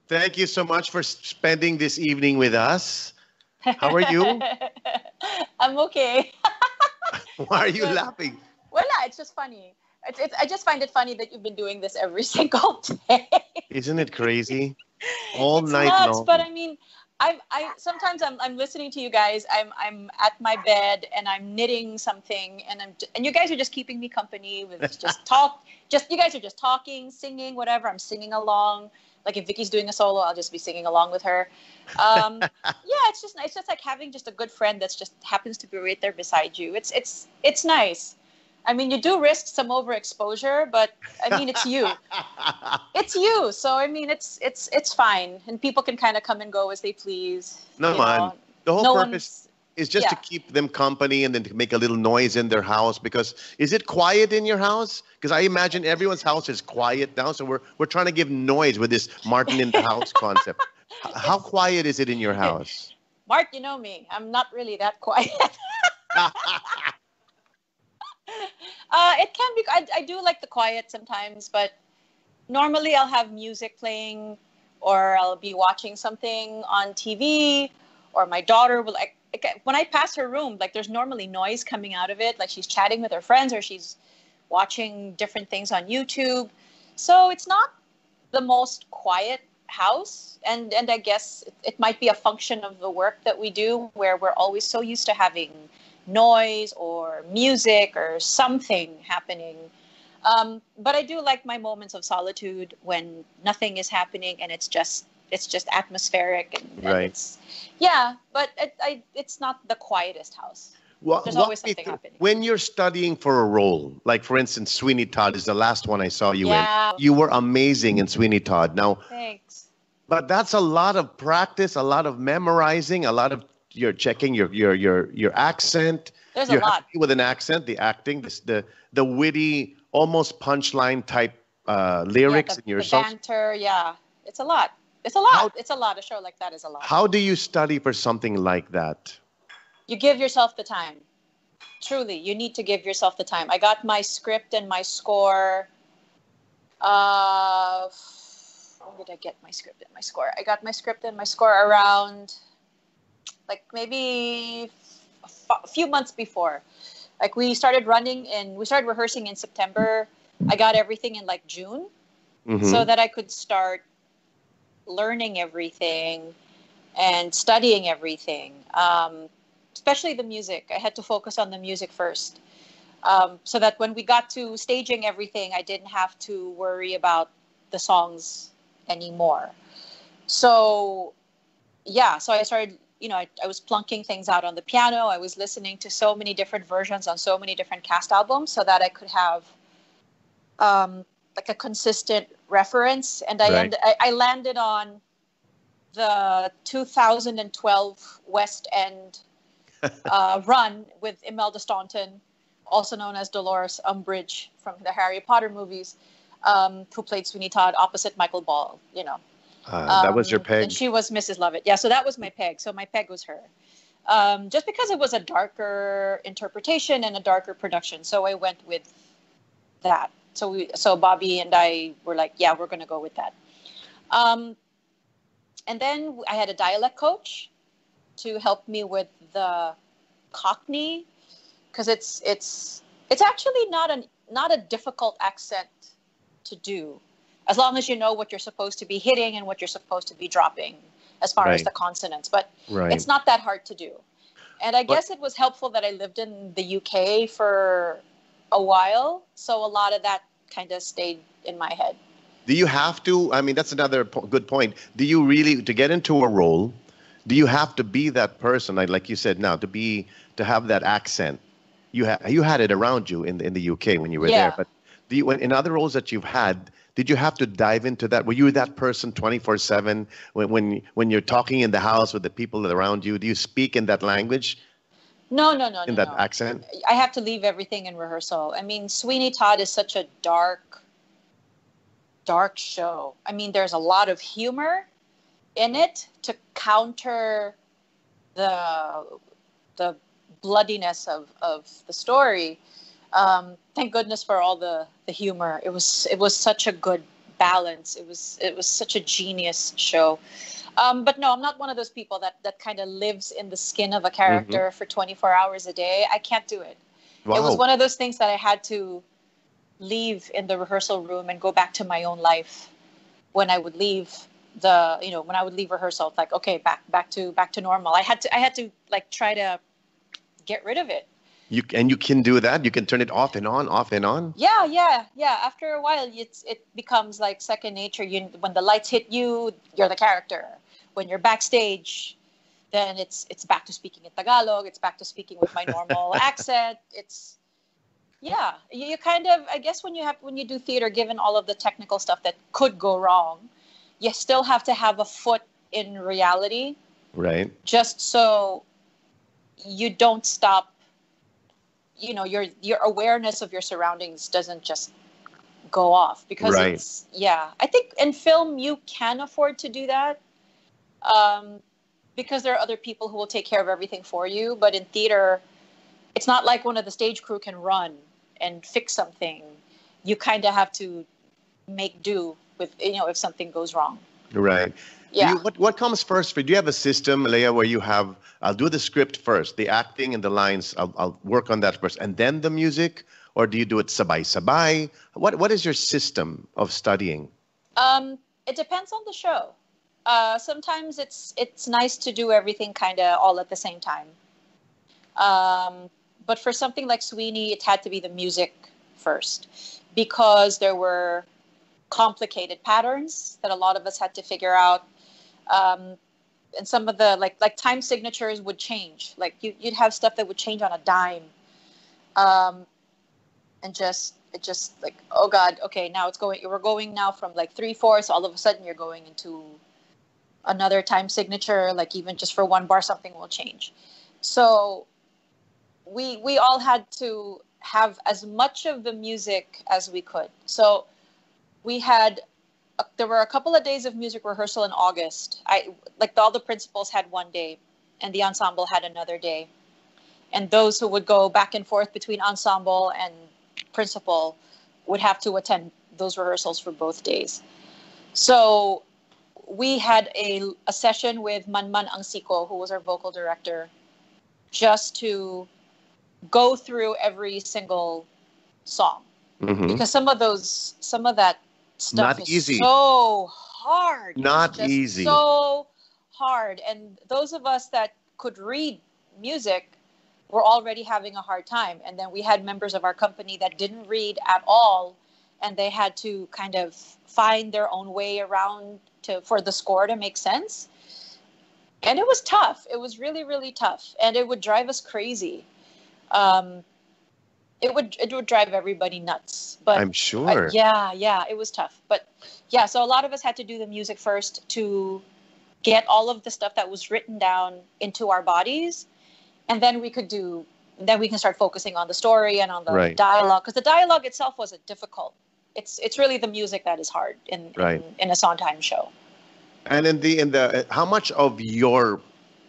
Thank you so much for spending this evening with us. How are you? I'm okay. Why are I'm you good. laughing? Well, no, it's just funny. I just find it funny that you've been doing this every single day. Isn't it crazy? All It's night nuts, but long. I mean, I sometimes I'm listening to you guys. I'm at my bed and I'm knitting something, and and you guys are just keeping me company with just talk. Just you guys are just talking, singing, whatever. I'm singing along. Like if Vicky's doing a solo, I'll just be singing along with her. Yeah, it's just nice. It's just like having just a good friend that's just happens to be right there beside you. It's nice. I mean, you do risk some overexposure, but I mean, it's you. It's you. So I mean, it's fine, and people can kind of come and go as they please. No, You man. know, The whole no purpose one's. is just to Yeah. keep them company and then to make a little noise in their house. Because is it quiet in your house? Because I imagine everyone's house is quiet now. So we're trying to give noise with this Martin in the house concept. How It's quiet is it in your house? Mark. You know me. I'm not really that quiet. It can be. I do like the quiet sometimes, but normally I'll have music playing, or I'll be watching something on TV, or my daughter will like when I pass her room, like there's normally noise coming out of it, like she's chatting with her friends or she's watching different things on YouTube. So it's not the most quiet house, and I guess it might be a function of the work that we do, where we're always so used to having noise or music or something happening. But I do like my moments of solitude when nothing is happening and it's just atmospheric, and Right. it's yeah. But it's not the quietest house. There's Walk always me something through happening. when you're studying for a role, like for instance, Sweeney Todd is the last one I saw you in. Yeah. You were amazing in Sweeney Todd. Now, Thanks. but that's a lot of practice, a lot of memorizing, a lot of you're checking your accent. There's a You have to lot. be with an accent, the acting, the witty, almost punchline type Yeah, lyrics the in your the songs. banter. Yeah, it's a lot. It's a How lot. It's a lot. A show like that is a lot. how do you study for something like that? You give yourself the time. Truly, you need to give yourself the time. I got my script and my score. Uh, when did I get my script and my score? I got my script and my score around like maybe a few months before. Like we started rehearsing in September. I got everything in like June so Mm-hmm. that I could start learning everything and studying everything. Especially the music. I had to focus on the music first. So that when we got to staging everything, I didn't have to worry about the songs anymore. So yeah, so I started, I was plunking things out on the piano. I was listening to so many different versions on so many different cast albums so that I could have like a consistent reference. And Right. I landed on the 2012 West End run with Imelda Staunton, also known as Dolores Umbridge from the Harry Potter movies, who played Sweeney Todd opposite Michael Ball, That was your and peg. she was Mrs. Lovett. Yeah, so that was my peg. So my peg was her. Just because it was a darker interpretation and a darker production, so I went with that. So Bobby and I were like, yeah, we're gonna go with that. Um, and then I had a dialect coach to help me with the Cockney, because it's actually not a difficult accent to do, as long as you know what you're supposed to be hitting and what you're supposed to be dropping as far as Right. the consonants. But Right. it's not that hard to do. And I But guess it was helpful that I lived in the UK for a while, so a lot of that kind of stayed in my head. do you have to? I mean, that's another good point. Do you really to get into a role? Do you have to be that person? Like you said now, to have that accent. You had it around you in the UK when you were there, Yeah. but in other roles that you've had, did you have to dive into that? Were you that person 24/7 when you're talking in the house with the people around you? Do you speak in that language, No, no, no, in no, that no. accent? I have to leave everything in rehearsal. I mean, Sweeney Todd is such a dark show. I mean, there's a lot of humor in it to counter the the bloodiness of the story. Thank goodness for all the humor. It was such a good balance. It was such a genius show. But no, I'm not one of those people that kind of lives in the skin of a Hmm. character for 24 hours a day. I can't do it. It was Wow. one of those things that I had to leave in the rehearsal room and go back to my own life when I would leave when I would leave rehearsal. It's like, okay, back to normal. I had to like try to get rid of it. You can do that. You can turn it off and on, off and on. Yeah, yeah, yeah. After a while, it becomes like second nature. When the lights hit you, you're the character. When you're backstage, then it's back to speaking in Tagalog. It's back to speaking with my normal accent. It's yeah. You kind of, I guess, when you do theater, given all of the technical stuff that could go wrong, you still have to have a foot in reality, Right. just so you don't stop. Your awareness of your surroundings doesn't just go off, because Right. it's yeah. I think in film you can afford to do that, um, because there are other people who will take care of everything for you. But in theater, it's not like one of the stage crew can run and fix something. You kind of have to make do with, if something goes wrong. Right. Do you Yeah. what comes first for you? Do you have a system, Leia, where you have I'll do the script first, the acting and the lines, I'll work on that first, and then the music, or do you do it sabay sabay? What is your system of studying? It depends on the show. Sometimes it's nice to do everything kind of all at the same time. But for something like Sweeney, it had to be the music first, because there were complicated patterns that a lot of us had to figure out. Um, and some of the like time signatures would change. Like you'd have stuff that would change on a dime, um, and just like, oh God, okay, now we're going now from like 3/4. All of a sudden you're going into another time signature. Like even just for one bar, something will change. So we all had to have as much of the music as we could. So we had there were a couple of days of music rehearsal in August. All the principals had one day, and the ensemble had another day. And those who would go back and forth between ensemble and principal would have to attend those rehearsals for both days. So we had a session with Manman Angsiko, who was our vocal director, just to go through every single song, Hmm. because some of that stuff Not is easy. so hard. It's Not just easy. so hard. And those of us that could read music were already having a hard time. And then we had members of our company that didn't read at all, and they had to kind of find their own way around for the score to make sense. And it was tough. It was really, really tough. And it would drive us crazy. Um, it would drive everybody nuts. But I'm sure. yeah, it was tough. But yeah, so a lot of us had to do the music first to get all of the stuff that was written down into our bodies, and then we can start focusing on the story and on the Right. dialogue, because the dialogue itself wasn't difficult. It's really the music that is hard Right. in a Sondheim show. And in the how much of your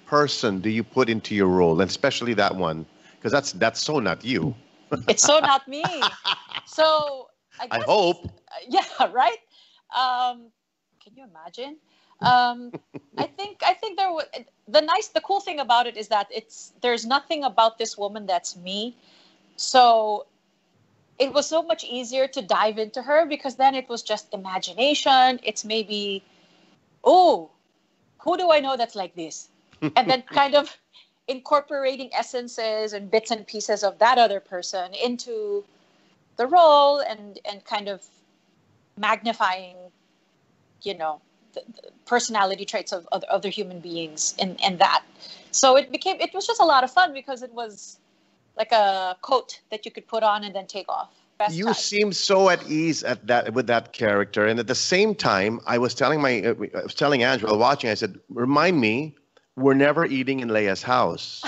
person do you put into your role, and especially that one, because that's so not you. It's so not me. So I I guess, hope. yeah, right. Can you imagine? Um, I think the cool thing about it is that there's nothing about this woman that's me. So it was so much easier to dive into her, because then it was just imagination. It's maybe, oh, who do I know that's like this? And then kind of incorporating essences and bits and pieces of that other person into the role, and kind of magnifying, the personality traits of other human beings in that. So it was just a lot of fun, because it was like a coat that you could put on and then take off. Best You time. seem so at ease at that with that character, and at the same time, I was telling Angela watching. I said, "Remind me, we're never eating in Leia's house,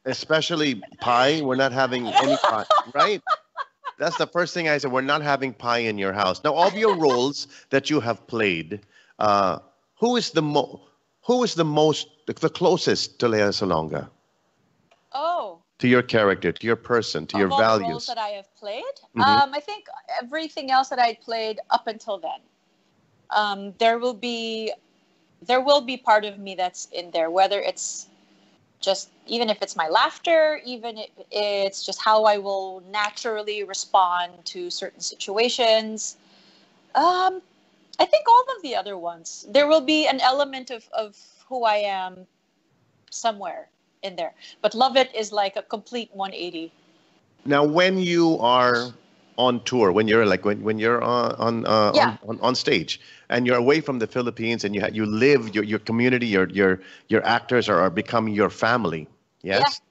especially pie. We're not having any pie, right?" That's the first thing I said. We're not having pie in your house. Now, of your roles that you have played, uh, who is the most, the closest to Leia Salonga? Oh, to your character, to your person, to your Of all the roles values? that I have played, Mm-hmm. I think everything else that I'd played up until then. There will be part of me that's in there, whether it's just, even if it's my laughter, even if it's just how I will naturally respond to certain situations. Um, I think all of the other ones, there will be an element of who I am somewhere in there. But Love It is like a complete 180. Now, when you are on tour, when you're like when you're Yeah. on stage and you're away from the Philippines and you live your community, your actors are becoming your family. Yeah. Yes.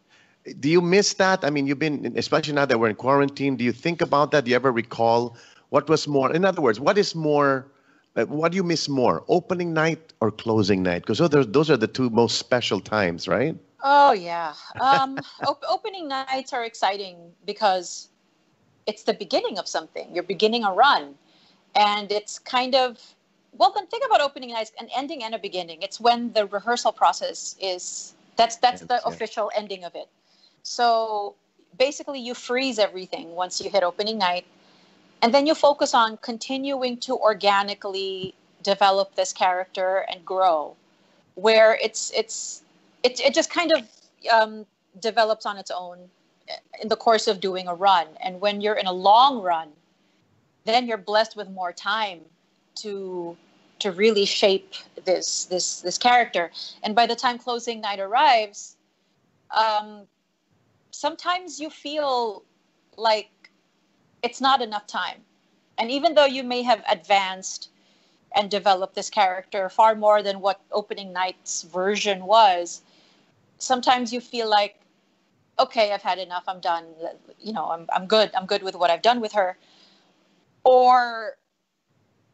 Do you miss that? I mean, you've been, especially now that we're in quarantine. Do you think about that? Do you ever recall what was more? In other words, what is more? What do you miss more, opening night or closing night? Because those are the two most special times, right? Oh yeah. Opening nights are exciting because it's the beginning of something. You're beginning a run, and it's kind of, well, then think about opening nights, an ending and a beginning. It's when the rehearsal process is, that's Yes, the yeah. official ending of it. So basically, you freeze everything once you hit opening night, and then you focus on continuing to organically develop this character and grow. Where it just kind of develops on its own in the course of doing a run. And when you're in a long run, then you're blessed with more time to really shape this character. And by the time closing night arrives, um, sometimes you feel like it's not enough time. And even though you may have advanced and developed this character far more than what opening night's version was, sometimes you feel like, okay, I've had enough. I'm done. I'm good. I'm good with what I've done with her. Or,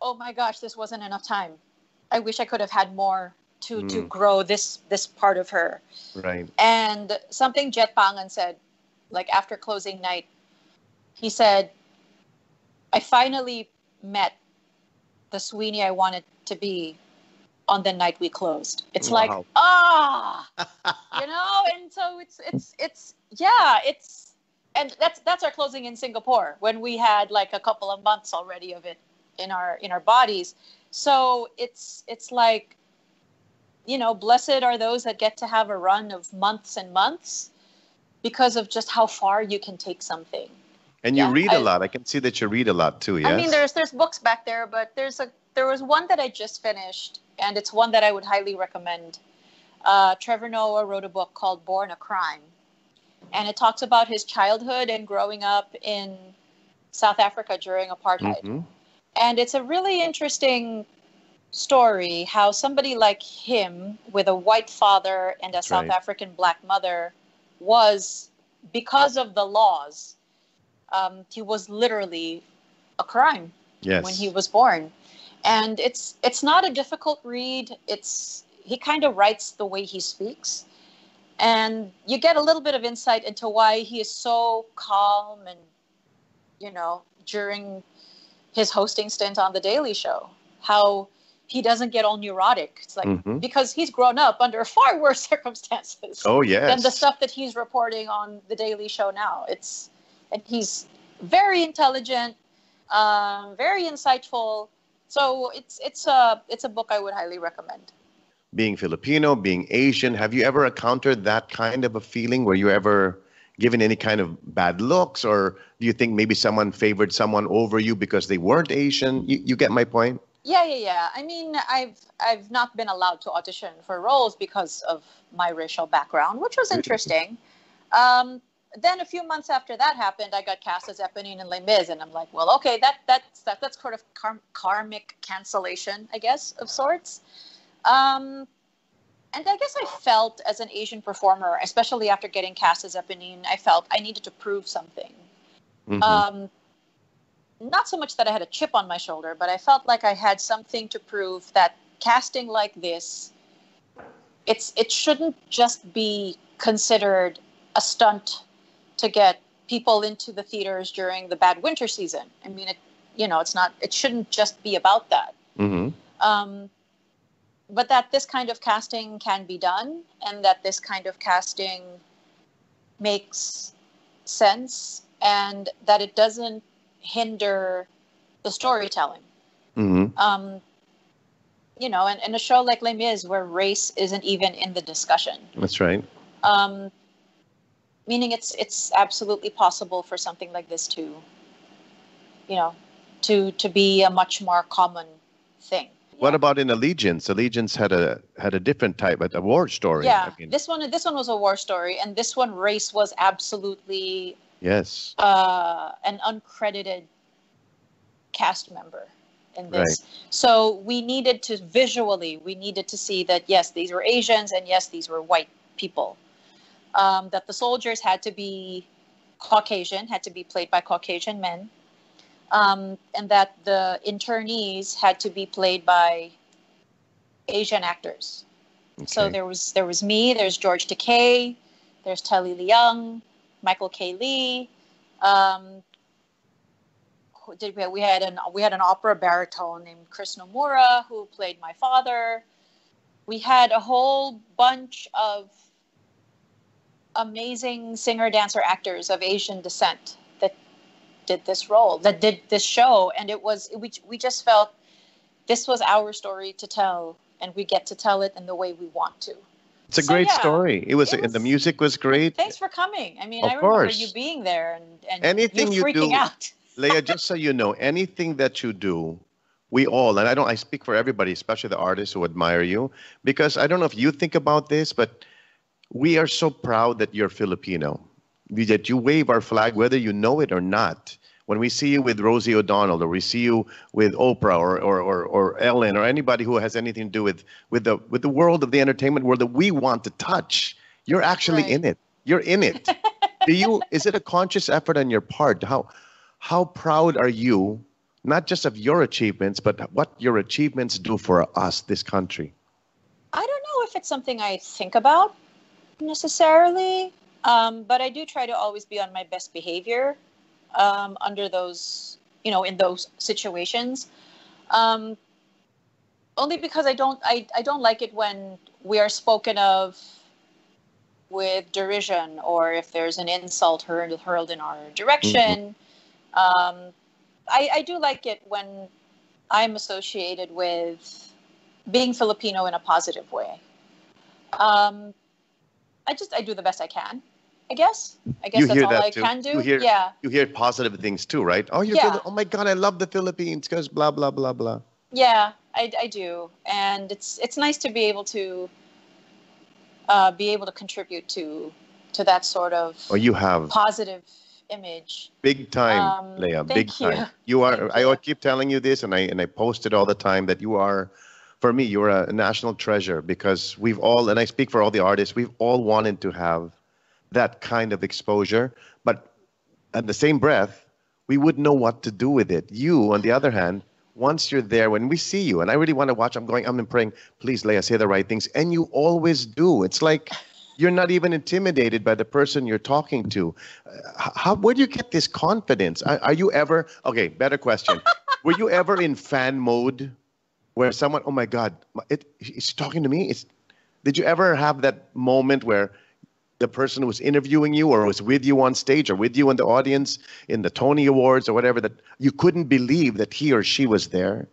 oh my gosh, this wasn't enough time. I wish I could have had more to Mm, grow this part of her. right. And something Jet Pangan said, like after closing night, he said, I finally met the Sweeney I wanted to be on the night we closed. It's like, Wow. and so it's yeah, it's, and that's our closing in Singapore when we had like a couple of months already of it in our bodies. So it's like, blessed are those that get to have a run of months and months because of just how far you can take something. And you Yeah. read a lot. I can see that you read a lot too, I mean, yes? there's books back there, but there was one that I just finished, and it's one that I would highly recommend. Trevor Noah wrote a book called Born a Crime, and it talks about his childhood and growing up in South Africa during apartheid. Mm-hmm. And it's a really interesting story how somebody like him, with a white father and a That's South right. African black mother, was, because of the laws, he was literally a crime when he Yes. was born. And it's not a difficult read. He kind of writes the way he speaks, and you get a little bit of insight into why he is so calm, and during his hosting stint on the Daily Show, how he doesn't get all neurotic. It's like, Mm-hmm. because he's grown up under far worse circumstances Oh, than the yes. stuff that he's reporting on the Daily Show now. And he's very intelligent, very insightful. So it's a book I would highly recommend. Being Filipino, being Asian, have you ever encountered that kind of a feeling? Were you ever given any kind of bad looks, or do you think maybe someone favored someone over you because they weren't Asian? You get my point? Yeah. I mean, I've not been allowed to audition for roles because of my racial background, which was Really? interesting. Um, then a few months after that happened, I got cast as Eponine in Les Mis, and I'm like, well, okay, that's sort of karmic cancellation, I guess, of sorts. Um, and I guess I felt, as an Asian performer, especially after getting cast as Eponine, I felt I needed to prove something. Mm-hmm. Um, Not so much that I had a chip on my shoulder, but I felt like I had something to prove, that casting like this, it shouldn't just be considered a stunt to get people into the theaters during the bad winter season. I mean, it's not. It shouldn't just be about that. Mm-hmm. Um, but that this kind of casting can be done, and that this kind of casting makes sense and that it doesn't hinder the storytelling. Mm-hmm. And a show like Les Mis where race isn't even in the discussion. That's right. Meaning it's absolutely possible for something like this to, to be a much more common thing. What about in Allegiance? Allegiance had a different type, but a war story. Yeah, I mean, this one was a war story, and this one race was absolutely yes, an uncredited cast member in this. Right. So we needed to see that yes, these were Asians, and yes, these were white people. That the soldiers had to be Caucasian, had to be played by Caucasian men. And that the internees had to be played by Asian actors. Okay. So there was me, there's George Takei, there's Telly Leung, Michael K. Lee. We had an opera baritone named Chris Nomura who played my father. We had a whole bunch of amazing singer, dancer, actors of Asian descent that did this show, and we just felt this was our story to tell, and we get to tell it in the way we want to. It's a great story. And the music was great. Thanks for coming. I mean, Of I remember course. you being there and Anything you freaking do, out. Leah, just so you know, anything that you do, we all, and I speak for everybody, especially the artists who admire you, because I don't know if you think about this, but we are so proud that you're Filipino, that you wave our flag, whether you know it or not. When we see you with Rosie O'Donnell, or we see you with Oprah or Ellen, or anybody who has anything to do with the world of the entertainment world that we want to touch, you're actually Right. in it. You're in it. Is it a conscious effort on your part? How proud are you, not just of your achievements, but what your achievements do for us, this country? I don't know if it's something I think about necessarily, but I do try to always be on my best behavior under those, in those situations. Only because I don't like it when we are spoken of with derision, or if there's an insult hurled in our direction. Mm-hmm. I do like it when I'm associated with being Filipino in a positive way. I do the best I can, I guess. You That's hear all that I too. can do. You Yeah. hear positive things too, right? Oh, Yeah. Oh my God, I love the Philippines because blah blah blah blah. Yeah, I do. And it's nice to be able to contribute to that sort of You have positive image. big time, Leah, big Thank you. time. You are. Thank I you. keep telling you this, and I post it all the time that you are, for me, you're a national treasure because we've all, and I speak for all the artists, we've all wanted to have that kind of exposure, but at the same breath, we wouldn't know what to do with it. You, on the other hand, once you're there, when we see you, and I really want to watch, I'm praying, please, Leah, say the right things. And you always do. It's like you're not even intimidated by the person you're talking to. Where do you get this confidence? Are you ever, okay, better question. Were you ever in fan mode where someone, oh my God, it's talking to me? Did you ever have that moment where the person who was interviewing you or was with you on stage or with you in the audience in the Tony Awards or whatever, that you couldn't believe that he or she was there?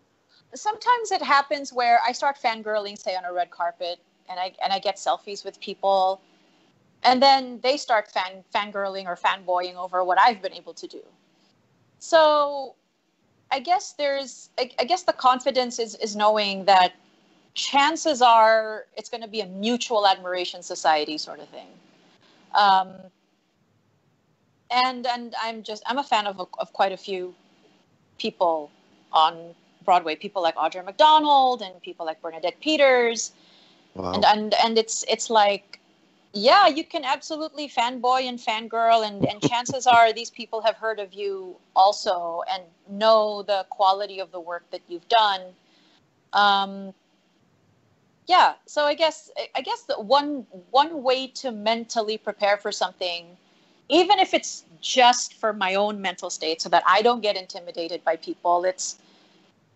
Sometimes it happens where I start fangirling, say on a red carpet, and I get selfies with people, and then they start fangirling or fanboying over what I've been able to do. So I guess the confidence is knowing that chances are it's going to be a mutual admiration society sort of thing. And I'm a fan of quite a few people on Broadway, people like Audra McDonald and people like Bernadette Peters. Wow. And it's like, yeah, you can absolutely fanboy and fangirl, and chances are these people have heard of you also and know the quality of the work that you've done. Yeah, so I guess the one way to mentally prepare for something, even if it's just for my own mental state, so that I don't get intimidated by people, it's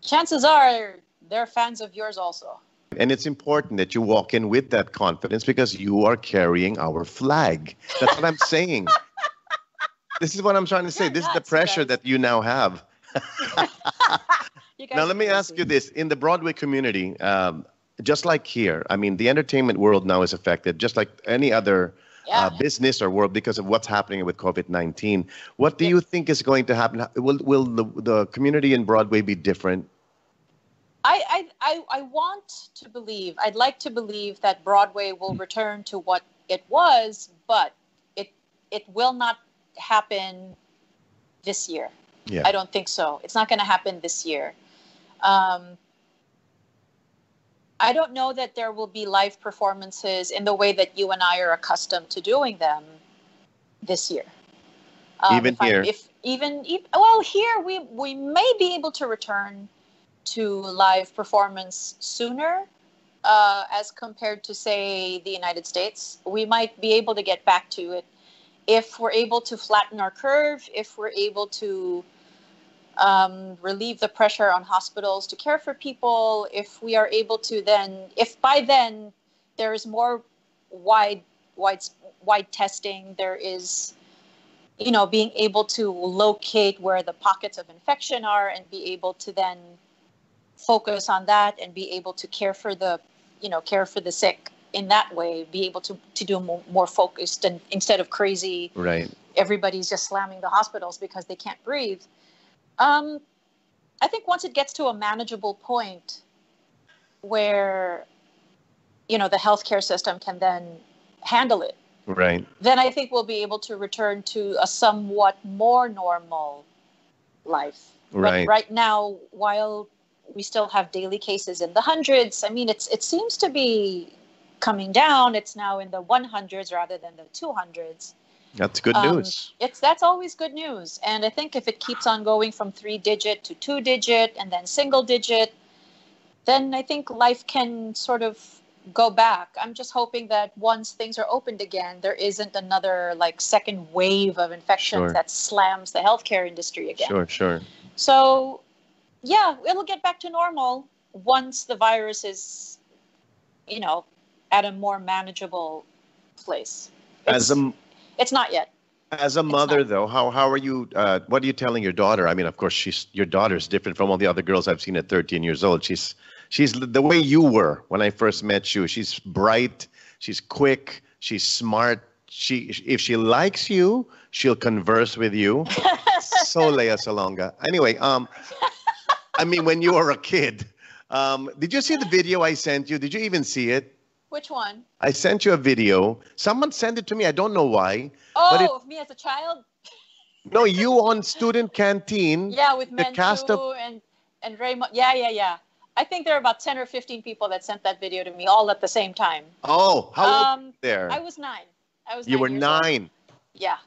chances are they're fans of yours also. And it's important that you walk in with that confidence because you are carrying our flag. That's what I'm saying. This is what I'm trying to say. You're This is the nuts, you pressure guys. that you now have. You Now, guys are let me ask crazy. you this. In the Broadway community, just like here, I mean, the entertainment world now is affected, just like any other Yeah. business or world because of what's happening with COVID-19. What do Yep. you think is going to happen? Will the community in Broadway be different? I want to believe, I'd like to believe that Broadway will return to what it was, but it it will not happen this year. Yeah. I don't think so. It's not going to happen this year. Um, I don't know that there will be live performances in the way that you and I are accustomed to doing them this year. Even here. If even, well, here we may be able to return to live performance sooner, as compared to, say, the United States. We might be able to get back to it if we're able to flatten our curve, if we're able to relieve the pressure on hospitals to care for people, if we are able to then, if by then there is more wide, wide, wide testing, there is, being able to locate where the pockets of infection are and be able to then focus on that and be able to care for the sick in that way, be able to do more focused, and instead of crazy, Right. everybody's just slamming the hospitals because they can't breathe. Um, I think once it gets to a manageable point where, the healthcare system can then handle it, Right. then I think we'll be able to return to a somewhat more normal life. But Right. right now, while we still have daily cases in the hundreds, I mean, it seems to be coming down. It's now in the 100s rather than the 200s. That's good news. That's always good news. And I think if it keeps on going from 3-digit to 2-digit and then single digit, then I think life can sort of go back. I'm just hoping that once things are opened again, there isn't another like second wave of infections Sure. that slams the healthcare industry again. Sure, sure. So, yeah, it'll get back to normal once the virus is, at a more manageable place. As a It's not yet. As a It's mother, not. though, how are you? What are you telling your daughter? I mean, of course, your daughter's different from all the other girls I've seen at 13 years old. She's the way you were when I first met you. She's bright, she's quick, she's smart. If she likes you, she'll converse with you. So Lea Salonga. Anyway, I mean, when you were a kid, did you see the video I sent you? Did you even see it? Which one? I sent you a video. Someone sent it to me. I don't know why. But Oh, of me as a child? no, you on Student Canteen. Yeah, with The cast of. Menchu and Raymond. Yeah. I think there are about 10 or 15 people that sent that video to me all at the same time. Oh, how old were you there? I was 9. I was You 9 were years old. 9. Yeah.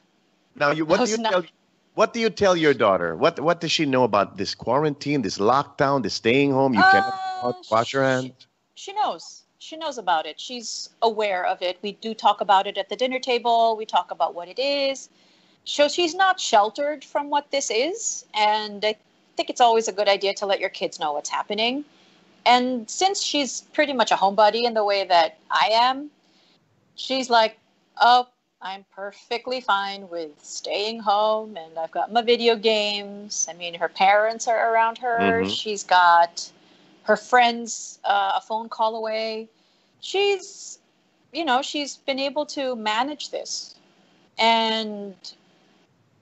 Now, I was 9. what do you tell your daughter? What does she know about this quarantine, this lockdown, this staying home? You cannot go out, wash your hands. She knows. She knows about it. She's aware of it. We do talk about it at the dinner table. We talk about what it is. So she's not sheltered from what this is. And I think it's always a good idea to let your kids know what's happening. And since she's pretty much a homebody in the way that I am, she's like, oh, I'm perfectly fine with staying home, and I've got my video games. I mean, her parents are around her. Mhm. She's got her friends a phone call away. She's been able to manage this. And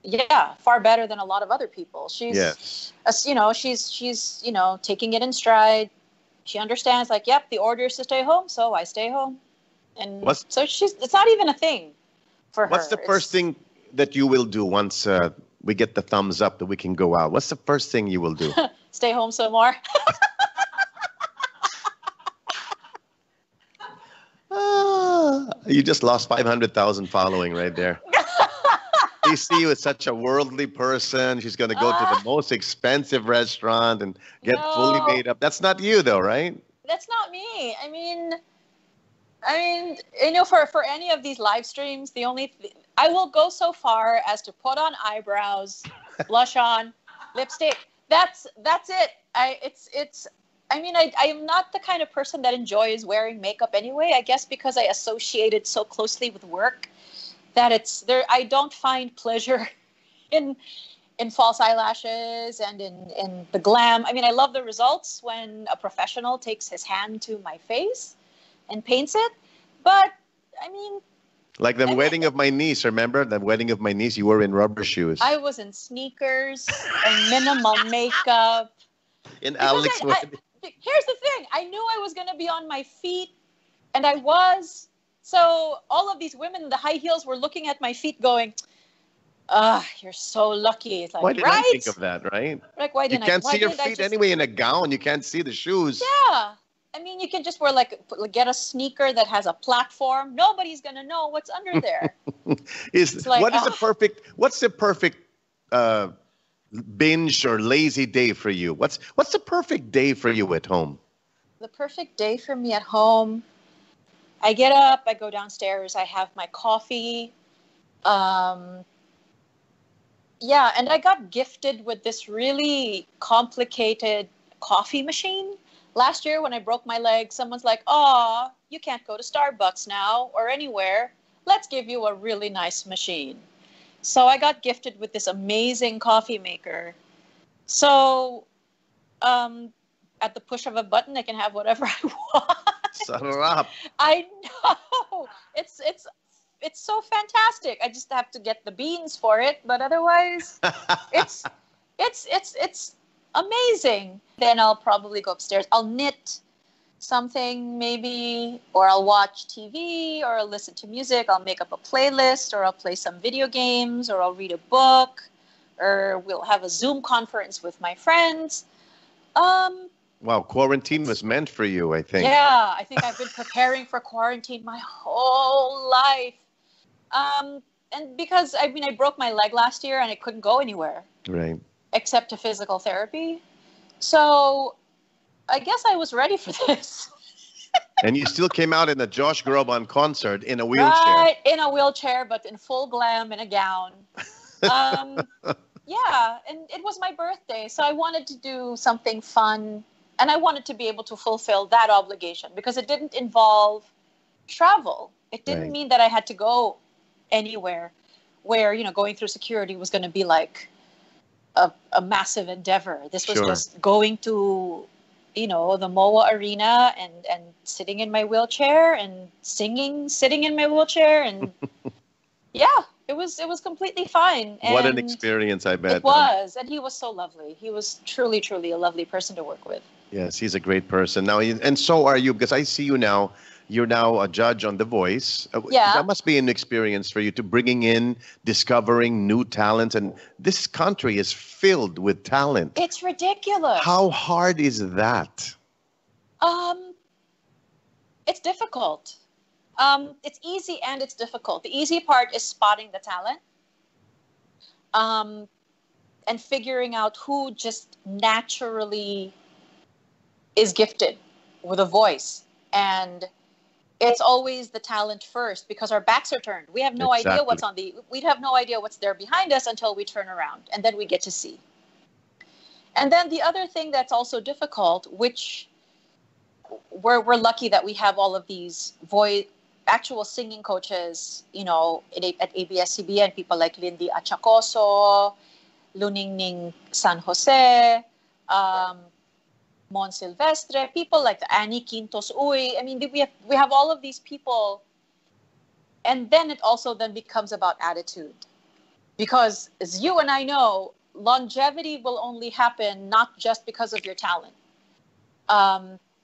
yeah, far better than a lot of other people. Yes. She's taking it in stride. She understands, like, yep, the order is to stay home, so I stay home. And so it's not even a thing for her. What's the first thing that you will do once we get the thumbs up that we can go out? What's the first thing you will do? Stay home some more. You just lost 500,000 following right there. They see you as such a worldly person. She's going to go to the most expensive restaurant and get fully made up. That's not you, though, right? That's not me. I mean, for any of these live streams, I will go so far as to put on eyebrows, blush on, lipstick. That's it. I mean, I am not the kind of person that enjoys wearing makeup anyway. I guess because I associate it so closely with work that it's there. I don't find pleasure in false eyelashes and in the glam. I mean, I love the results when a professional takes his hand to my face and paints it. But I mean, Like the wedding of my niece, remember? The wedding of my niece, you were in rubber shoes. I was in sneakers and minimal makeup. In Because Alex' wedding. here's the thing. I knew I was going to be on my feet, and I was. So all of these women in the high heels were looking at my feet going, you're so lucky. It's like, Why did right? I think of that, right? Like, why You didn't can't why see your didn't I feet just... anyway in a gown. You can't see the shoes. Yeah. I mean, you can just wear get a sneaker that has a platform. Nobody's going to know what's under there. What's the perfect binge or lazy day for you? What's the perfect day for you at home? The perfect day for me at home, I get up, I go downstairs, I have my coffee. Yeah, and I got gifted with this really complicated coffee machine. Last year when I broke my leg, someone's like, "Oh, you can't go to Starbucks now or anywhere. Let's give you a really nice machine." So I got gifted with this amazing coffee maker. So at the push of a button, I can have whatever I want. Sarap. I know. It's so fantastic. I just have to get the beans for it, but otherwise it's amazing. Then I'll probably go upstairs. I'll knit something maybe, or I'll watch TV, or I'll listen to music. I'll make up a playlist, or I'll play some video games, or I'll read a book, or we'll have a Zoom conference with my friends. Wow, quarantine was meant for you, I think. Yeah, I think I've been preparing for quarantine my whole life. And because, I mean, I broke my leg last year and I couldn't go anywhere. Right. Except to physical therapy. So I guess I was ready for this. And you still came out in a Josh Groban concert in a wheelchair. Right, in a wheelchair, but in full glam in a gown. Yeah, and it was my birthday, so I wanted to do something fun. And I wanted to be able to fulfill that obligation because it didn't involve travel. It didn't mean that I had to go anywhere where, going through security was going to be like a massive endeavor. This was just going to, the MOA arena and sitting in my wheelchair and singing, sitting in my wheelchair. And yeah, it was completely fine. And what an experience, I bet. It was. And he was so lovely. He was truly, truly a lovely person to work with. Yes, he's a great person. Now, and so are you, because I see you now. You're now a judge on The Voice. Yeah. That must be an experience for you to bringing in, discovering new talent. And this country is filled with talent. It's ridiculous. How hard is that? It's difficult. It's easy and it's difficult. The easy part is spotting the talent. And figuring out who just naturally is gifted with a voice. And it's always the talent first because our backs are turned. We have no idea what's we'd have no idea what's there behind us until we turn around, and then we get to see. And then the other thing that's also difficult, which we're lucky that we have all of these actual singing coaches, at ABS-CBN, people like Lindy Achacoso, Luningning San Jose, Mon Silvestre, people like Annie Quintos Uy. I mean, we have all of these people. And then it also then becomes about attitude. Because as you and I know, longevity will only happen not just because of your talent.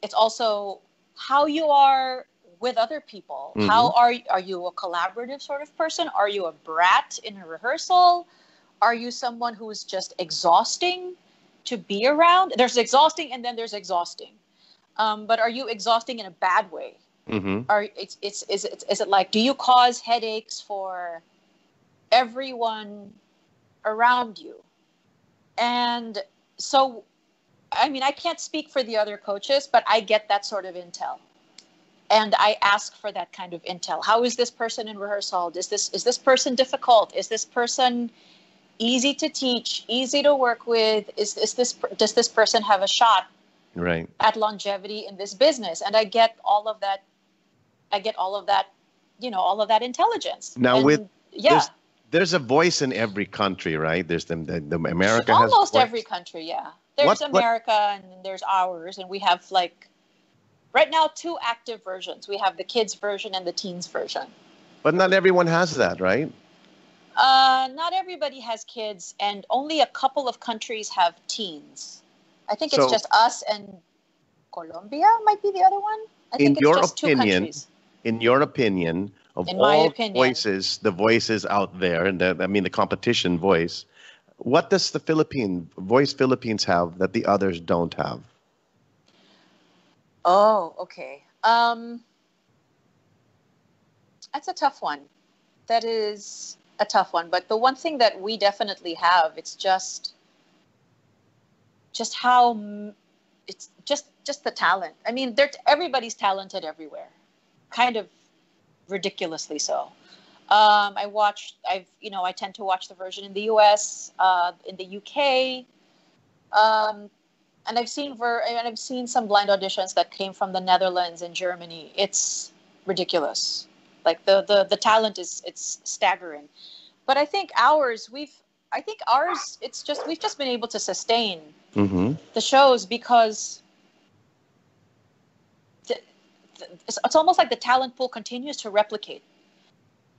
It's also how you are with other people. Mm-hmm. How are you a collaborative sort of person? Are you a brat in a rehearsal? Are you someone who is just exhausting to be around? There's exhausting and then there's exhausting. But are you exhausting in a bad way? Mm-hmm. Is it like, do you cause headaches for everyone around you? And so, I mean, I can't speak for the other coaches, but I get that sort of intel. And I ask for that kind of intel. How is this person in rehearsal? Is this person difficult? Is this person easy to teach, easy to work with? Does this person have a shot Right. at longevity in this business, and I get all of that. I get all of that, all of that intelligence. Now with And yeah, there's a voice in every country, right? There's the America has a almost every voice. country. Yeah, there's What America and then there's ours, and we have like right now two active versions. We have the kids version and the teens version. but not everyone has that, right? Not everybody has kids, and only a couple of countries have teens. I think it's So just us and Colombia might be the other one. I in think it's your just two opinion, countries. in your opinion, of In my all opinion. the voices out there, and the competition voice, what does the Philippines have that the others don't have? Oh, okay. That's a tough one. That is a tough one. But the one thing that we definitely have, it's just how it's just the talent. I mean, everybody's talented everywhere, kind of ridiculously so. I tend to watch the version in the U.S., in the U.K., and I've seen some blind auditions that came from the Netherlands and Germany. It's ridiculous. Like the talent it's staggering. But I think ours we've just been able to sustain Mm-hmm. the shows because it's almost like the talent pool continues to replicate.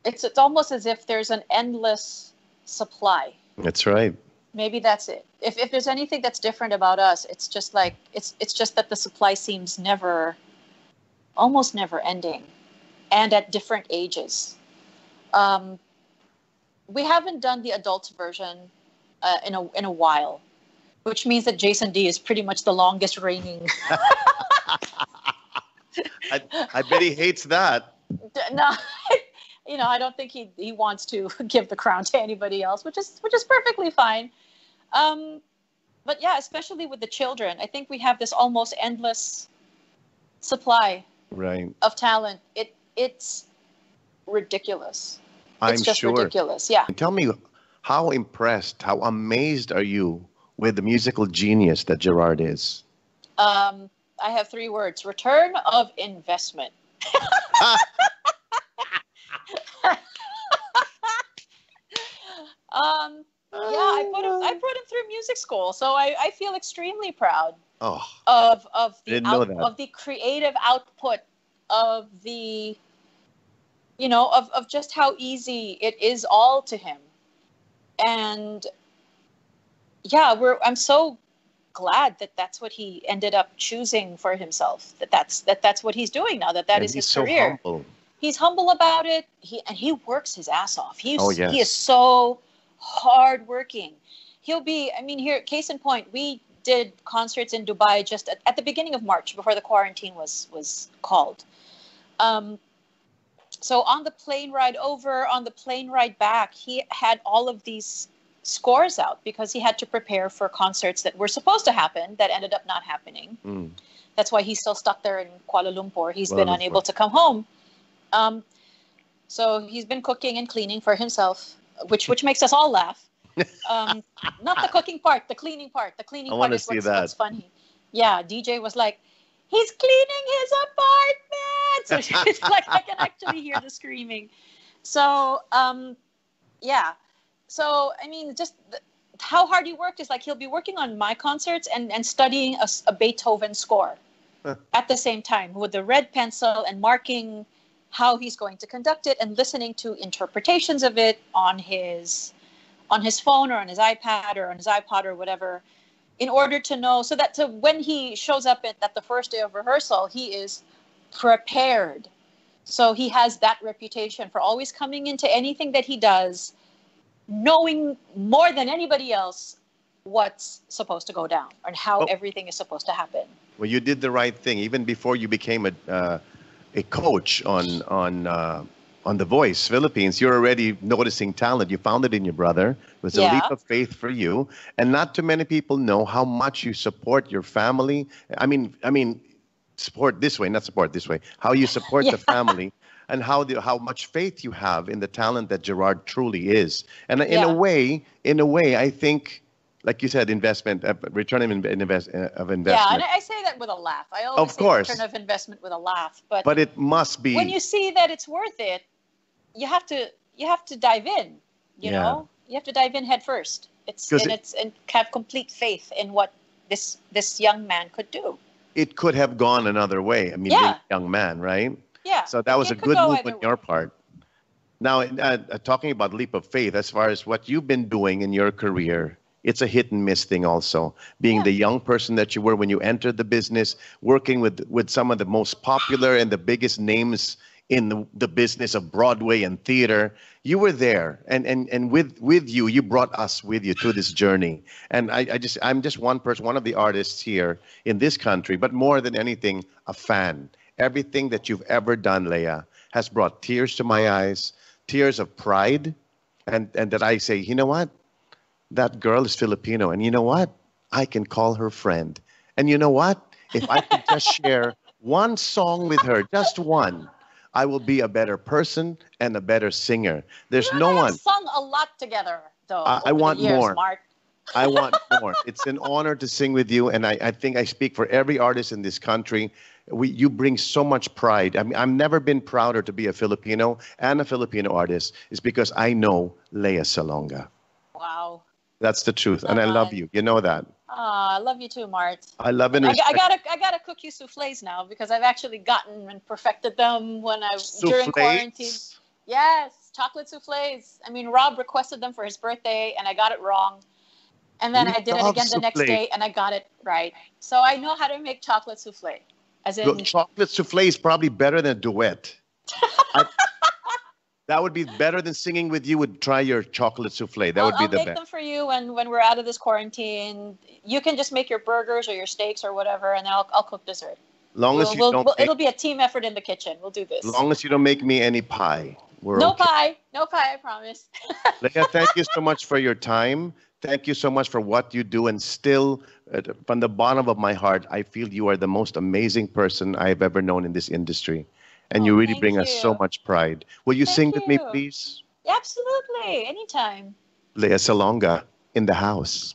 It's almost as if there's an endless supply. That's right. Maybe that's it. If there's anything that's different about us, it's just like it's just that the supply seems almost never ending, and at different ages. We haven't done the adult version in a while, which means that Jason D is pretty much the longest reigning. I bet he hates that. No, I don't think he wants to give the crown to anybody else, which is perfectly fine. But yeah, especially with the children, I think we have this almost endless supply Right. of talent. It's ridiculous. It's I'm just sure. ridiculous. Yeah. And tell me, how impressed, how amazed are you with the musical genius that Gerard is? I have 3 words: return of investment. Yeah, I put him through music school, so I feel extremely proud Oh, of didn't know that. of the creative output of the of just how easy it is all to him. And yeah, I'm so glad that that's what he ended up choosing for himself, that's what he's doing now, that And is he's his so career. humble. He's humble about it. He works his ass off. Oh, yes. He is so hardworking. Here, case in point, we did concerts in Dubai just at the beginning of March before the quarantine was called. So on the plane ride over, on the plane ride back, he had all of these scores out because he had to prepare for concerts that were supposed to happen that ended up not happening. Mm. That's why he's still stuck there in Kuala Lumpur. He's Kuala been Lumpur. unable to come home. So he's been cooking and cleaning for himself, which makes us all laugh. Not the cooking part, the cleaning part. The cleaning I part wanna is see what's funny. Yeah, DJ was like, he's cleaning his apartment. So it's like I can actually hear the screaming. So yeah. So I mean, just how hard he worked is like he'll be working on my concerts and studying a Beethoven score at the same time with the red pencil and marking how he's going to conduct it and listening to interpretations of it on his phone or on his iPad or on his iPod or whatever, in order to know, so that when he shows up at the first day of rehearsal, he is prepared. So he has that reputation for always coming into anything that he does, knowing more than anybody else what's supposed to go down and how everything is supposed to happen. Well, you did the right thing even before you became a coach on The Voice Philippines. You're already noticing talent. You found it in your brother. It was a leap of faith for you, and not too many people know how much you support your family. I mean, support this way, not support this way. How you support the family, and how much faith you have in the talent that Gerard truly is. And in a way, I think Like you said, investment, return of Yeah, and investment. I say that with a laugh. I always Of say return course, of investment with a laugh. But but it must when be. you see that it's worth it, you have to dive in. You Yeah, know, you have to dive in head first. because And have complete faith in what this young man could do. it could have gone another way. I mean, being Yeah, a young man, right? yeah. So that It, was a it could good go move on either your way. part. Now, talking about leap of faith, as far as what you've been doing in your career, it's a hit and miss thing also. Being Yeah. the young person that you were when you entered the business, working with some of the most popular and the biggest names in the business of Broadway and theater, you were there, and with you, you brought us with you through this journey. And I'm just one person, one of the artists here in this country, but more than anything, a fan. Everything that you've ever done, Leia, has brought tears to my eyes, tears of pride, and that I say, you know what? That girl is Filipino. And you know what? I can call her friend. And you know what? If I could just share one song with her, just one, I will be a better person and a better singer. You There's and no I have one. sung a lot together, though, I over the want years, more. Mark. I want more. It's an honor to sing with you, and I think I speak for every artist in this country. You bring so much pride. I mean, I've never been prouder to be a Filipino and a Filipino artist. Is because I know Lea Salonga. Wow. That's the truth, and I love Naman. you. You know that. I love you too, Mart. I love and I respect gotta cook you souffles now because I've actually gotten and perfected them during quarantine. souffles. Yes, chocolate souffles. I mean, Rob requested them for his birthday, and I got it wrong. And then We I did it love again the next souffle. day, and I got it right. So I know how to make chocolate souffle. As Look, in, chocolate souffle is probably better than a duet. I, that would be better than singing with you. Would try your chocolate souffle. That I'll, would be I'll the make best. them for you when we're out of this quarantine. You can just make your burgers or your steaks or whatever, and then I'll cook dessert. Long as you don't make, It'll be a team effort in the kitchen. We'll do this. long as you don't make me any pie, we're No okay. pie, no pie, I promise. Leah, thank you so much for your time. Thank you so much for what you do. And still, from the bottom of my heart, I feel you are the most amazing person I've ever known in this industry. And Oh, you really thank bring us so you. much pride. Will you Thank sing with me, you. please? Absolutely, anytime. Leah Salonga in the house.